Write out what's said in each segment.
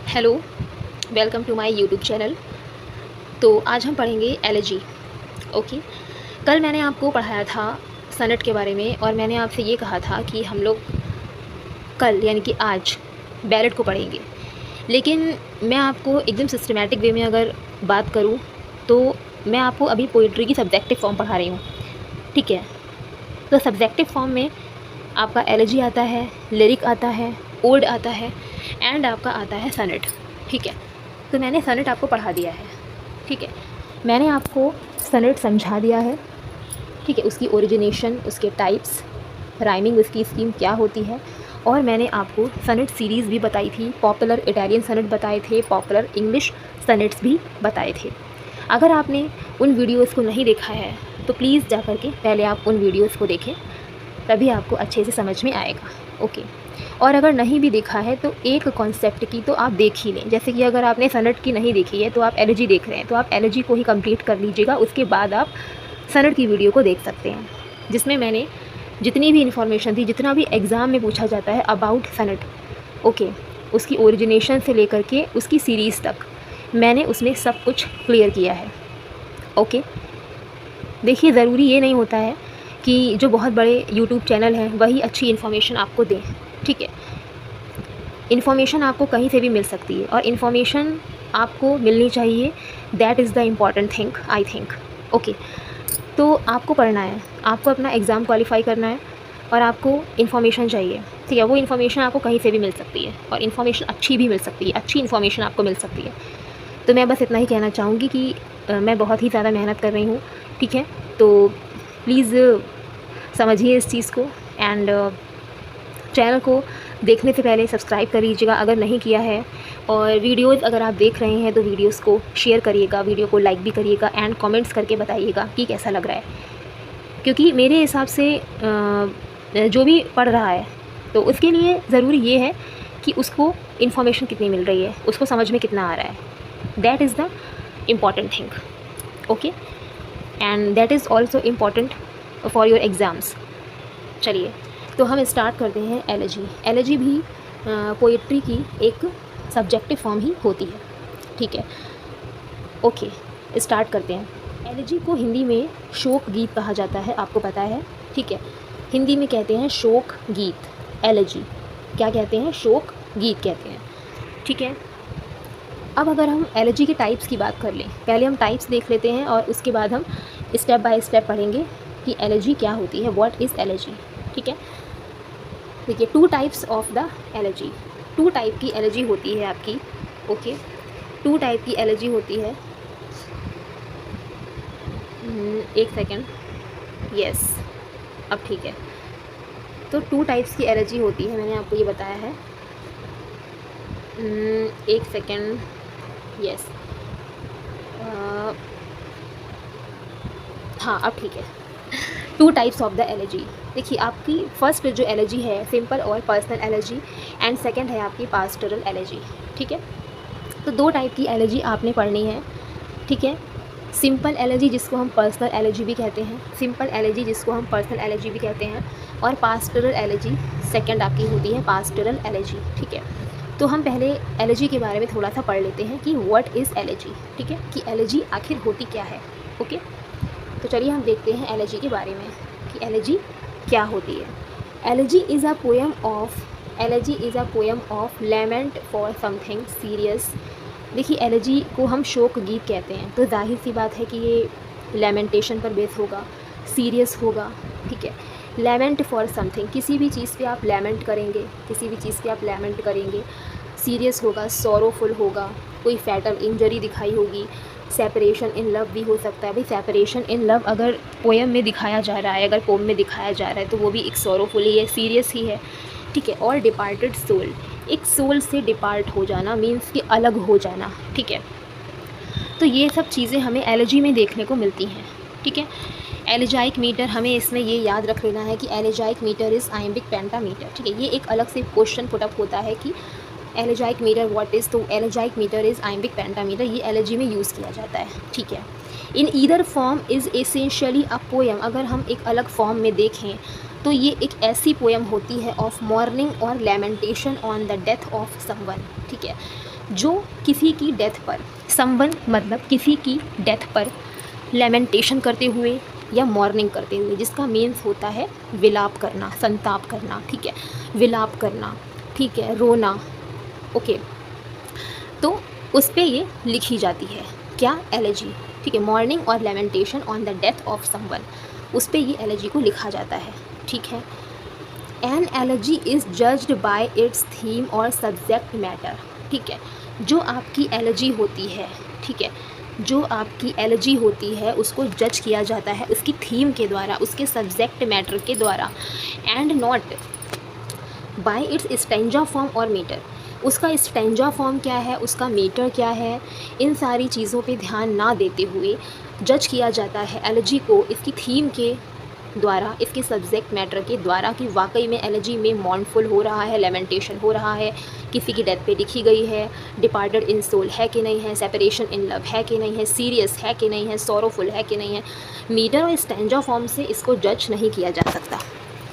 Hello, welcome to my YouTube channel. तो आज हम पढ़ेंगे एलर्जी। ओके। कल मैंने आपको पढ़ाया था सनट के बारे में और मैंने आपसे ये कहा था कि हम लोग कल यानी कि आज बैलेट को पढ़ेंगे। लेकिन मैं आपको एकदम सिस्टमेटिक वे में अगर बात करूँ तो मैं आपको अभी पोइट्री की सब्जेक्टिव फॉर्म पढ़ा रही हूँ, ठीक है। तो सब्जेक्टिव फॉर्म में आपका एलर्जी आता है, लिरिक आता है, ओड आता है एंड आपका आता है सनट, ठीक है। तो मैंने सनट आपको पढ़ा दिया है, ठीक है। मैंने आपको सनट समझा दिया है, ठीक है। उसकी ओरिजिनेशन, उसके टाइप्स, राइमिंग, उसकी स्कीम क्या होती है। और मैंने आपको सनट सीरीज़ भी बताई थी, पॉपुलर इटालियन सनट बताए थे, पॉपुलर इंग्लिश सनट्स भी बताए थे। अगर आपने उन वीडियोज़ को नहीं देखा है तो प्लीज़ जा कर के पहले आप उन वीडियोज़ को देखें, तभी आपको अच्छे से समझ में आएगा। ओके। और अगर नहीं भी देखा है तो एक कॉन्सेप्ट की तो आप देख ही लें। जैसे कि अगर आपने सनट की नहीं देखी है तो आप एलर्जी देख रहे हैं, तो आप एलर्जी को ही कंप्लीट कर लीजिएगा। उसके बाद आप सनट की वीडियो को देख सकते हैं, जिसमें मैंने जितनी भी इन्फॉर्मेशन थी, जितना भी एग्ज़ाम में पूछा जाता है अबाउट सनट, ओके, उसकी ओरिजिनेशन से लेकर के उसकी सीरीज़ तक मैंने उसमें सब कुछ क्लियर किया है। ओके। देखिए, ज़रूरी ये नहीं होता है कि जो बहुत बड़े यूट्यूब चैनल हैं वही अच्छी इन्फॉर्मेशन आपको दें, ठीक है। इन्फॉर्मेशन आपको कहीं से भी मिल सकती है और इन्फॉर्मेशन आपको मिलनी चाहिए। That is the important thing, I think. Okay. तो आपको पढ़ना है, आपको अपना एग्ज़ाम क्वालिफाई करना है और आपको इन्फॉर्मेशन चाहिए, ठीक है। वो इन्फॉर्मेशन आपको कहीं से भी मिल सकती है और इन्फॉर्मेशन अच्छी भी मिल सकती है, अच्छी इन्फॉर्मेशन आपको मिल सकती है। तो मैं बस इतना ही कहना चाहूँगी कि मैं बहुत ही ज़्यादा मेहनत कर रही हूँ, ठीक है। तो प्लीज़ समझिए इस चीज़ को एंड चैनल को देखने से पहले सब्सक्राइब कर लीजिएगा अगर नहीं किया है। और वीडियोज़ अगर आप देख रहे हैं तो वीडियोज़ को शेयर करिएगा, वीडियो को लाइक भी करिएगा एंड कमेंट्स करके बताइएगा कि कैसा लग रहा है। क्योंकि मेरे हिसाब से जो भी पढ़ रहा है तो उसके लिए ज़रूरी ये है कि उसको इन्फॉर्मेशन कितनी मिल रही है, उसको समझ में कितना आ रहा है। That is the important thing, okay. And that is also important for your exams. चलिए, तो हम स्टार्ट करते हैं एलर्जी। एलर्जी भी पोइट्री की एक सब्जेक्टिव फॉर्म ही होती है, ठीक है। ओके, स्टार्ट करते हैं। एलर्जी को हिंदी में शोक गीत कहा जाता है, आपको पता है, ठीक है। हिंदी में कहते हैं शोक गीत। एलर्जी क्या कहते हैं? शोक गीत कहते हैं, ठीक है। अब अगर हम एलर्जी के टाइप्स की बात कर लें, पहले हम टाइप्स देख लेते हैं और उसके बाद हम स्टेप बाय स्टेप पढ़ेंगे कि एलर्जी क्या होती है, व्हाट इज़ एलर्जी, ठीक है। देखिए, 2 types of the allergy. 2 type की एलर्जी होती है आपकी, ओके। 2 टाइप की एलर्जी होती है। एक सेकेंड, यस, अब ठीक है। तो 2 टाइप्स की एलर्जी होती है, मैंने आपको ये बताया है। एक सेकेंड, यस, हाँ अब ठीक है। 2 टाइप्स ऑफ द एलर्जी। देखिए, आपकी फर्स्ट जो एलर्जी है सिंपल और पर्सनल एलर्जी एंड सेकंड है आपकी पास्टोरल एलर्जी, ठीक है। तो 2 टाइप की एलर्जी आपने पढ़नी है, ठीक है। सिंपल एलर्जी जिसको हम पर्सनल एलर्जी भी कहते हैं, सिंपल एलर्जी जिसको हम पर्सनल एलर्जी भी कहते हैं, और पास्टोरल एलर्जी सेकंड आपकी होती है पास्टोरल एलर्जी, ठीक है। तो हम पहले एलर्जी के बारे में थोड़ा सा पढ़ लेते हैं कि व्हाट इज़ एलर्जी, ठीक है, कि एलर्जी आखिर होती क्या है, ओके। तो चलिए हम देखते हैं एलर्जी के बारे में कि एलर्जी क्या होती है। Allergy is a poem of lament for something serious. देखिए, एलर्जी को हम शोक गीत कहते हैं, तो जाहिर सी बात है कि ये लैमेंटेशन पर बेस होगा, सीरियस होगा, ठीक है। लैमेंट फॉर समथिंग, किसी भी चीज़ पे आप लैमेंट करेंगे, किसी भी चीज़ पे आप लैमेंट करेंगे, सीरियस होगा, सॉरोफुल होगा, कोई फैटल इंजरी दिखाई होगी, सेपरेशन इन लव भी हो सकता है। भाई, सेपरेशन इन लव अगर पोएम में दिखाया जा रहा है, अगर पोम में दिखाया जा रहा है तो वो भी एक सॉरोफुल ही है, सीरियस ही है, ठीक है। और डिपार्टेड सोल, एक सोल से डिपार्ट हो जाना मीन्स कि अलग हो जाना, ठीक है। तो ये सब चीज़ें हमें एलर्जी में देखने को मिलती हैं, ठीक है। एलेजाइक मीटर, हमें इसमें ये याद रख लेना है कि elegiac metre is iambic pentameter, ठीक है। ये एक अलग से क्वेश्चन पुटअप होता है कि एलेजाइक मीटर व्हाट इज़, तो elegiac metre is iambic pentameter, ये एलर्जी में यूज़ किया जाता है, ठीक है। In either form is essentially a poem, अगर हम एक अलग फॉर्म में देखें तो ये एक ऐसी पोएम होती है ऑफ मॉर्निंग और lamentation on the death of someone, ठीक है। जो किसी की डेथ पर, समवन मतलब किसी की डेथ पर लेमेंटेशन करते हुए या मॉर्निंग करते हुए, जिसका मीन्स होता है विलाप करना, संताप करना, ठीक है, विलाप करना, ठीक है, रोना, ओके, तो उस पर ये लिखी जाती है क्या, एलेजी, ठीक है, मॉर्निंग और lamentation on the death of someone, उस पर ये एलेजी को लिखा जाता है, ठीक है। An elegy is judged by its theme और सब्जेक्ट मैटर, ठीक है, जो आपकी एलेजी होती है, ठीक है, जो आपकी एलेजी होती है उसको जज किया जाता है उसकी थीम के द्वारा, उसके सब्जेक्ट मैटर के द्वारा, and not bye it's stanza form और मीटर, उसका स्टेंजा फॉर्म क्या है, उसका मीटर क्या है, इन सारी चीज़ों पे ध्यान ना देते हुए जज किया जाता है एलेजी को इसकी थीम के द्वारा, इसके सब्जेक्ट मैटर के द्वारा कि वाकई में एलेजी में मॉर्नफुल हो रहा है, लेमेंटेशन हो रहा है, किसी की डेथ पे लिखी गई है, डिपार्टेड इन सोल है कि नहीं है, सेपरेशन इन लव है कि नहीं है, सीरियस है कि नहीं है, सॉरोफुल है कि नहीं है। मीटर और स्टेंजा फॉर्म से इसको जज नहीं किया जा सकता,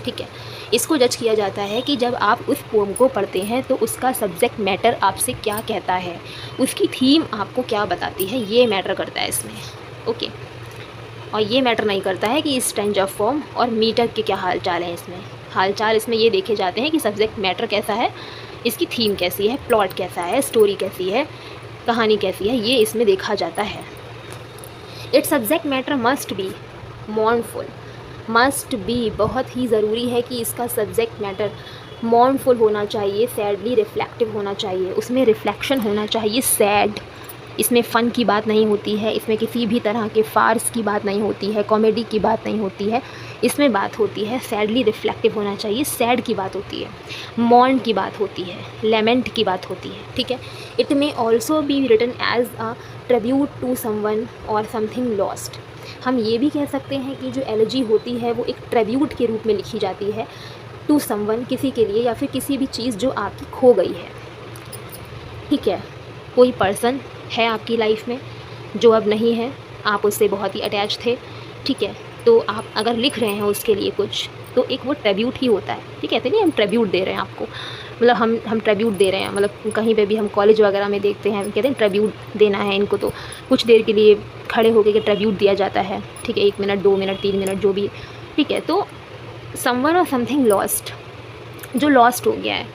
ठीक है। इसको जज किया जाता है कि जब आप उस पोम को पढ़ते हैं तो उसका सब्जेक्ट मैटर आपसे क्या कहता है, उसकी थीम आपको क्या बताती है, ये मैटर करता है इसमें, ओके। और ये मैटर नहीं करता है कि स्टेंजा फॉर्म और मीटर के क्या हालचाल है, इसमें हालचाल इसमें ये देखे जाते हैं कि सब्जेक्ट मैटर कैसा है, इसकी थीम कैसी है, प्लॉट कैसा है, स्टोरी कैसी है, कहानी कैसी है, ये इसमें देखा जाता है। It's subject matter must be मॉर्नफुल, must be बहुत ही ज़रूरी है कि इसका सब्जेक्ट मैटर मॉर्नफुल होना चाहिए, सैडली रिफ्लेक्टिव होना चाहिए, उसमें रिफ्लेक्शन होना चाहिए, सैड, इसमें फ़न की बात नहीं होती है, इसमें किसी भी तरह के फार्स की बात नहीं होती है, कॉमेडी की बात नहीं होती है, इसमें बात होती है सैडली रिफ्लेक्टिव होना चाहिए, सैड की बात होती है, मॉर्न की बात होती है, लेमेंट की बात होती है, ठीक है। It may also be written as a tribute to someone और समथिंग लॉस्ट, हम ये भी कह सकते हैं कि जो एलेजी होती है वो एक ट्रिब्यूट के रूप में लिखी जाती है टू समवन, किसी के लिए या फिर किसी भी चीज़ जो आपकी खो गई है, ठीक है। कोई पर्सन है आपकी लाइफ में जो अब नहीं है, आप उससे बहुत ही अटैच थे, ठीक है, तो आप अगर लिख रहे हैं उसके लिए कुछ तो एक वो ट्रिब्यूट ही होता है, ठीक है, कहते नहीं हम ट्रिब्यूट दे रहे हैं आपको, मतलब हम ट्रिब्यूट दे रहे हैं, मतलब कहीं पे भी हम कॉलेज वगैरह में देखते हैं, कहते हैं ट्रिब्यूट देना है इनको, तो कुछ देर के लिए खड़े होकर के ट्रिब्यूट दिया जाता है, ठीक है, 1 मिनट 2 मिनट 3 मिनट जो भी, ठीक है। तो समवन और समथिंग लॉस्ट, जो लॉस्ट हो गया है,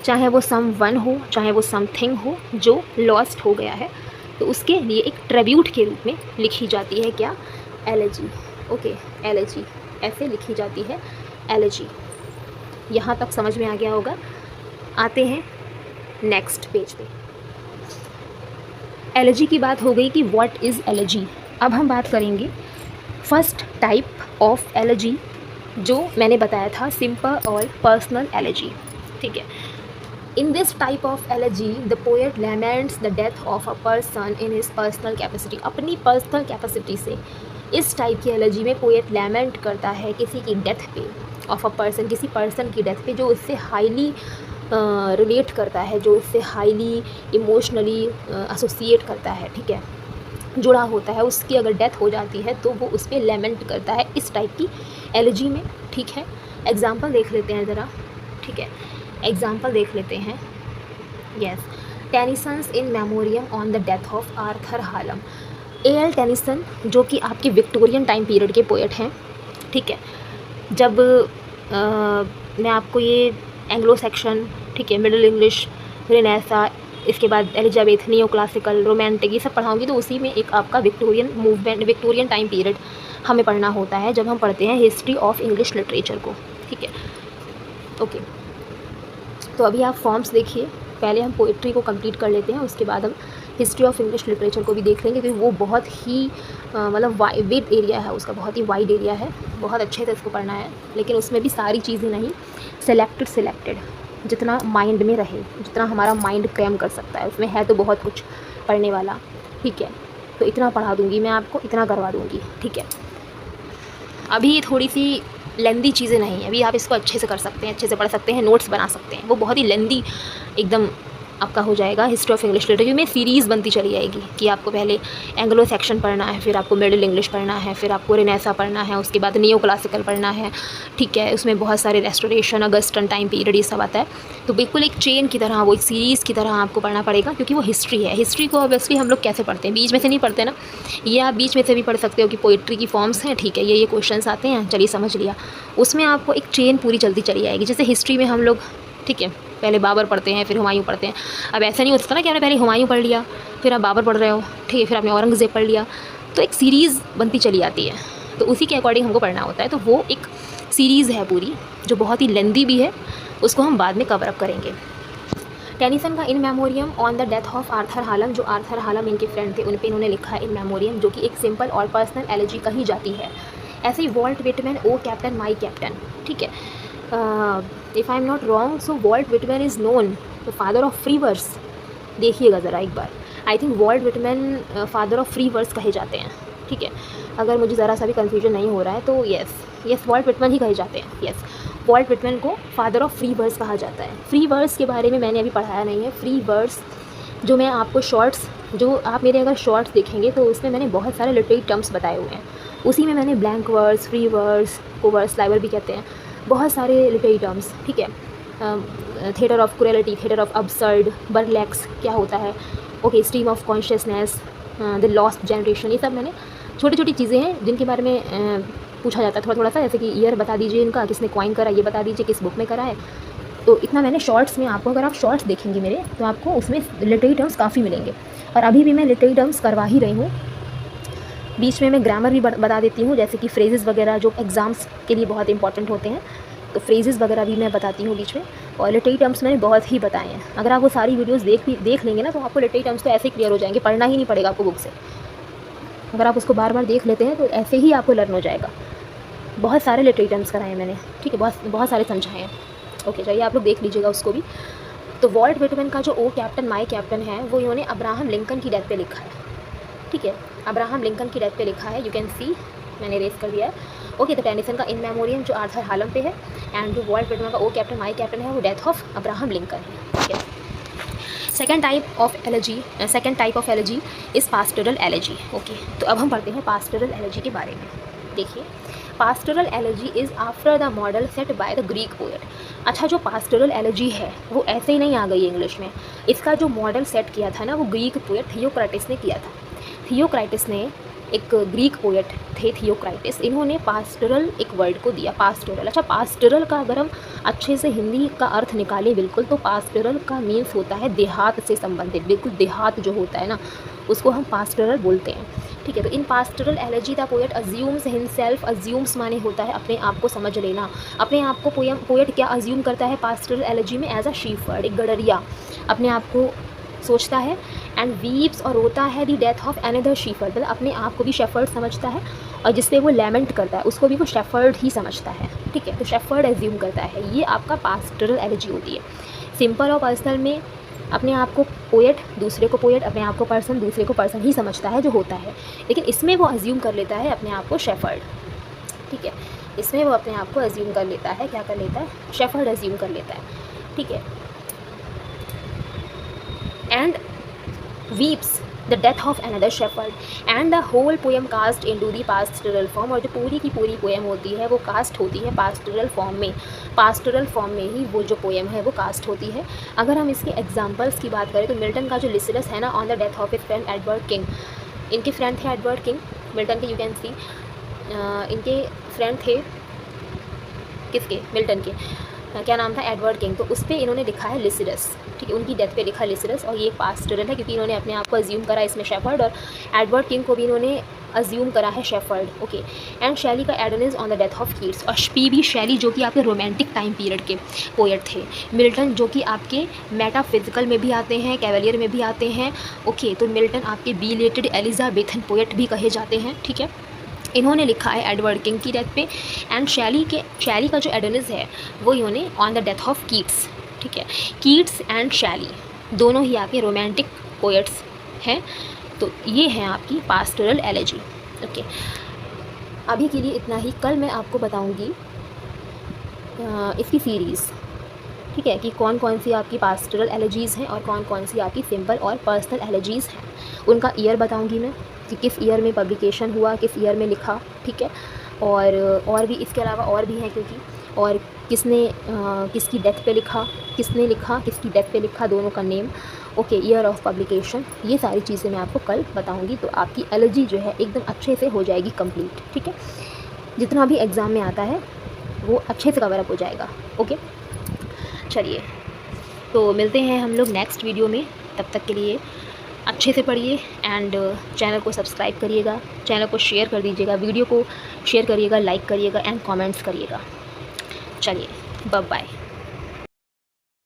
चाहे वो समवन हो चाहे वो समथिंग हो, जो लॉस्ट हो गया है, तो उसके लिए एक ट्रिब्यूट के रूप में लिखी जाती है क्या, एलेजी, ओके, एलेजी ऐसे लिखी जाती है, एलेजी। यहाँ तक समझ में आ गया होगा। आते हैं नेक्स्ट पेज पे। एलेजी की बात हो गई कि व्हाट इज़ एलेजी। अब हम बात करेंगे फर्स्ट टाइप ऑफ एलेजी, जो मैंने बताया था सिंपल और पर्सनल एलेजी, ठीक है। In this type of elegy, the poet laments the death of a person in his personal capacity. अपनी पर्सनल कैपेसिटी से इस टाइप की एलेजी में पोएट लैमेंट करता है किसी की डेथ पे, ऑफ अ पर्सन, किसी पर्सन की डेथ पे जो उससे हाईली रिलेट करता है, जो उससे हाईली इमोशनली एसोसिएट करता है, ठीक है, जुड़ा होता है, उसकी अगर डेथ हो जाती है तो वो उस पर लैमेंट करता है इस टाइप की एलेजी में, ठीक है। एग्जाम्पल देख लेते हैं ज़रा, ठीक है, एग्जाम्पल देख लेते हैं। Yes, Tennyson's in Memoriam on the death of Arthur हालम। A.L. Tennyson जो कि आपके विक्टोरियन टाइम पीरियड के पोएट हैं, ठीक है। जब मैं आपको ये एंग्लो सेक्शन, ठीक है, मिडिल इंग्लिश, रेनेसा, इसके बाद एलिजाबेथ, नियो क्लासिकल, रोमांटिक, ये सब पढ़ाऊँगी तो उसी में एक आपका Victorian movement, Victorian time period हमें पढ़ना होता है जब हम पढ़ते हैं हिस्ट्री ऑफ इंग्लिश लिटरेचर को, ठीक है, ओके। तो अभी आप फॉर्म्स देखिए, पहले हम पोइट्री को कंप्लीट कर लेते हैं, उसके बाद हम हिस्ट्री ऑफ इंग्लिश लिटरेचर को भी देख लेंगे, क्योंकि वो बहुत ही मतलब वाइड एरिया है उसका, बहुत ही वाइड एरिया है, बहुत अच्छे से इसको पढ़ना है, लेकिन उसमें भी सारी चीज़ें नहीं, सिलेक्टेड जितना माइंड में रहे, जितना हमारा माइंड क्रैम कर सकता है, उसमें है तो बहुत कुछ पढ़ने वाला, ठीक है। तो इतना पढ़ा दूँगी मैं आपको, इतना करवा दूँगी, ठीक है। अभी थोड़ी सी लेंदी चीज़ें नहीं है, अभी आप इसको अच्छे से कर सकते हैं, अच्छे से पढ़ सकते हैं, नोट्स बना सकते हैं, वो बहुत ही लेंदी एकदम आपका हो जाएगा हिस्ट्री ऑफ इंग्लिश लिटरेचर में सीरीज़ बनती चली जाएगी कि आपको पहले एंग्लो सेक्शन पढ़ना है, फिर आपको मिडिल इंग्लिश पढ़ना है, फिर आपको रेनेसा पढ़ना है, उसके बाद नियो क्लासिकल पढ़ना है, ठीक है। उसमें बहुत सारे रेस्टोरेशन, अगस्टन टाइम पीरियड, ये सब आता है। तो बिल्कुल एक चेन की तरह, वो एक सीरीज़ की तरह आपको पढ़ना पड़ेगा, क्योंकि वो हिस्ट्री है। हिस्ट्री को ऑब्वियसली हम लोग कैसे पढ़ते हैं, बीच में से नहीं पढ़ते ना। ये आप बीच में से भी पढ़ सकते हो कि पोइट्री की फॉर्म्स हैं, ठीक है, ये क्वेश्चंस आते हैं, चलिए समझ लिया। उसमें आपको एक चेन पूरी चलती चली जाएगी। जैसे हिस्ट्री में हम लोग, ठीक है, पहले बाबर पढ़ते हैं, फिर हुमायूं पढ़ते हैं। अब ऐसा नहीं हो सकता ना कि आपने पहले हुमायूं पढ़ लिया, फिर आप बाबर पढ़ रहे हो, ठीक है, फिर आपने औरंगज़ेब पढ़ लिया। तो एक सीरीज़ बनती चली आती है, तो उसी के अकॉर्डिंग हमको पढ़ना होता है। तो वो एक सीरीज़ है पूरी, जो बहुत ही लेंदी भी है, उसको हम बाद में कवर अप करेंगे। टेनिसन का In Memoriam on the death of Arthur Hallam, जो आर्थर हालम इनके फ्रेंड थे, उन पे इन्होंने लिखा है इन मेमोरियम, जो कि एक सिंपल और पर्सनल एलर्जी कही जाती है। ऐसे ही Walt Whitman, O Captain my Captain, ठीक है। If I am not wrong, so Walt Whitman is known the father of free verse. देखिएगा ज़रा एक बार, I think Walt Whitman father of free verse कहे जाते हैं, ठीक है। अगर मुझे ज़रा सा भी कन्फ्यूजन नहीं हो रहा है तो यस वॉल्ट विटमैन ही कहे जाते हैं। यस, वॉल्ट विटमैन को फादर ऑफ फ्री वर्स कहा जाता है। फ्री वर्स के बारे में मैंने अभी पढ़ाया नहीं है। फ्री वर्स जो मैं आपको शॉर्ट्स, जो आप मेरे अगर शॉर्ट्स देखेंगे तो उसमें मैंने बहुत सारे लिटरेरी टर्म्स बताए हुए हैं। उसी में मैंने ब्लैंक वर्स, फ्री वर्स को वर्स लाइवर भी कहते हैं, बहुत सारे लिटरेरी टर्म्स, ठीक है। Theatre of cruelty, theatre of absurd, burlesque क्या होता है, okay, stream of consciousness, the lost generation, ये सब मैंने छोटी छोटी चीज़ें हैं जिनके बारे में पूछा जाता है थोड़ा सा, जैसे कि ईयर बता दीजिए इनका, किसने कॉइन करा, ये बता दीजिए किस बुक में करा है। तो इतना मैंने शॉर्ट्स में आपको, अगर आप शॉर्ट्स देखेंगे मेरे, तो आपको उसमें लिटरेरी टर्म्स काफ़ी मिलेंगे। और अभी भी मैं लिटरेरी टर्म्स करवा ही रही हूँ। बीच में मैं ग्रामर भी बता देती हूँ, जैसे कि फ्रेजेस वगैरह जो एग्ज़ाम्स के लिए बहुत इंपॉर्टेंट होते हैं, तो फ्रेजेस वगैरह भी मैं बताती हूँ बीच में। और लिटरेरी टर्म्स मैंने बहुत ही बताए हैं। अगर आप वो सारी वीडियोस देख लेंगे ना, तो आपको लिटरेरी टर्म्स तो ऐसे ही क्लियर हो जाएंगे, पढ़ना ही नहीं पड़ेगा आपको बुक से। अगर आप उसको बार बार देख लेते हैं तो ऐसे ही आपको लर्न हो जाएगा। बहुत सारे लिटरेरी टर्म्स कराए हैं मैंने, ठीक है, बहुत सारे समझाए हैं। ओके, चलिए आप लोग देख लीजिएगा उसको भी। तो वॉल्ट विटमैन का जो ओ कैप्टन माई कैप्टन है, वो इन्होंने अब्राहम लिंकन की डेथ पे लिखा है, ठीक है। अब्राहम लिंकन की डेथ पे लिखा है, यू कैन सी, मैंने रेस कर दिया है। ओके, तो टेनिसन का इन मेमोरियम जो आर्थर हालम पे है, एंड जो वॉल्ट विटमैन का ओ कैप्टन माई कैप्टन है, वो डेथ ऑफ अब्राहम लिंकन है, ठीक है। Second type of allergy is pastoral allergy. Okay, तो अब हम पढ़ते हैं पास्टोरल एलर्जी के बारे में। देखिए, pastoral allergy is after the model set by the Greek poet. अच्छा, जो पास्टोरल एलर्जी है वो ऐसे ही नहीं आ गई इंग्लिश में। इसका जो मॉडल सेट किया था ना, वो ग्रीक पोएट थियोक्राइटिस ने किया था। थियोक्राइटिस ने, एक ग्रीक पोएट थे थियोक्राइटिस, इन्होंने पास्टोरल एक वर्ड को दिया, पास्टोरल। अच्छा, पास्टोरल का अगर हम अच्छे से हिंदी का अर्थ निकालें बिल्कुल, तो पास्टोरल का मीन्स होता है देहात से संबंधित। बिल्कुल देहात जो होता है ना, उसको हम पास्टोरल बोलते हैं, ठीक है। तो in pastoral elegy the poet assumes himself, assumes माने होता है अपने आप को समझ लेना, अपने आप को। पोएट क्या अज्यूम करता है पास्टोरल एलर्जी में? एज अ शीफर्ड, एक गडरिया अपने आप को सोचता है। एंड वीप्स, और रोता है दी डेथ ऑफ अनदर शीफर्ड, मतलब अपने आप को भी शेफर्ड समझता है, और जिससे वो लेमेंट करता है उसको भी वो शेफर्ड ही समझता है, ठीक है। तो शेफर्ड एज्यूम करता है, ये आपका पास्टोरल एलर्जी होती है। सिंपल और पर्सनल में अपने आप को पोएट, दूसरे को पोएट, अपने आप को पर्सन, दूसरे को पर्सन ही समझता है जो होता है। लेकिन इसमें वो अज्यूम कर लेता है अपने आप को शेफर्ड, ठीक है। इसमें वो अपने आप को अज्यूम कर लेता है, क्या कर लेता है? शेफर्ड अज्यूम कर लेता है, ठीक है। And weeps the death of another shepherd and the whole poem cast into the pastoral form। और जो पूरी की पूरी पोएम होती है वो कास्ट होती है पास्टोरल फॉर्म में। पास्टोरल फॉर्म में ही वो जो पोएम है वो कास्ट होती है। अगर हम इसके एग्जांपल्स की बात करें तो मिल्टन का जो लिसिडस है ना, on the death of his friend Edward king, इनके फ्रेंड थे एडवर्ड किंग, मिल्टन के, यू कैन सी, इनके फ्रेंड थे किसके? मिल्टन के। क्या नाम था? Edward king. तो उस पर इन्होंने लिखा है लिसिडस, ठीक है, उनकी डेथ पे लिखा लिसिडस। और ये एक पास्टोरल है क्योंकि इन्होंने अपने आप को अज्यूम करा इसमें शेफर्ड, और एडवर्ड किंग को भी इन्होंने अज्यूम करा है शेफर्ड, ओके। एंड शैली का Adonis on the death of Keats, और पी.बी. शैली जो कि आपके रोमांटिक टाइम पीरियड के पोएट थे। मिल्टन जो कि आपके मेटाफिजिकल में भी आते हैं, कैवलियर में भी आते हैं, ओके। तो मिल्टन आपके बिलेटेड एलिजाबेथन पोएट भी कहे जाते हैं, ठीक है। इन्होंने लिखा है एडवर्ड किंग की डेथ पे। एंड शैली का जो एडोनिस है वो इन्होंने on the death of Keats, ठीक है। कीट्स एंड शैली दोनों ही आपके रोमांटिक पोएट्स हैं। तो ये हैं आपकी पास्टोरल एलर्जी, ओके। अभी के लिए इतना ही। कल मैं आपको बताऊंगी इसकी सीरीज़, ठीक है, कि कौन कौन सी आपकी पास्टरल एलर्जीज़ हैं और कौन कौन सी आपकी सिंपल और पर्सनल एलर्जीज़ हैं। उनका ईयर बताऊंगी मैं कि किस ईयर में पब्लिकेशन हुआ, किस ईयर में लिखा, ठीक है। और भी इसके अलावा और भी हैं, क्योंकि और किसने किसकी डेथ पे लिखा, किसने लिखा, किसकी डेथ पे लिखा, दोनों का name, okay, year of publication, ये सारी चीज़ें मैं आपको कल बताऊंगी। तो आपकी एलर्जी जो है एकदम अच्छे से हो जाएगी कंप्लीट, ठीक है। जितना भी एग्ज़ाम में आता है वो अच्छे से कवर अप हो जाएगा, ओके। चलिए, तो मिलते हैं हम लोग नेक्स्ट वीडियो में। तब तक के लिए अच्छे से पढ़िए एंड चैनल को सब्सक्राइब करिएगा, चैनल को शेयर कर दीजिएगा, वीडियो को शेयर करिएगा, लाइक करिएगा एंड कमेंट्स करिएगा। चलिए, बाय बाय।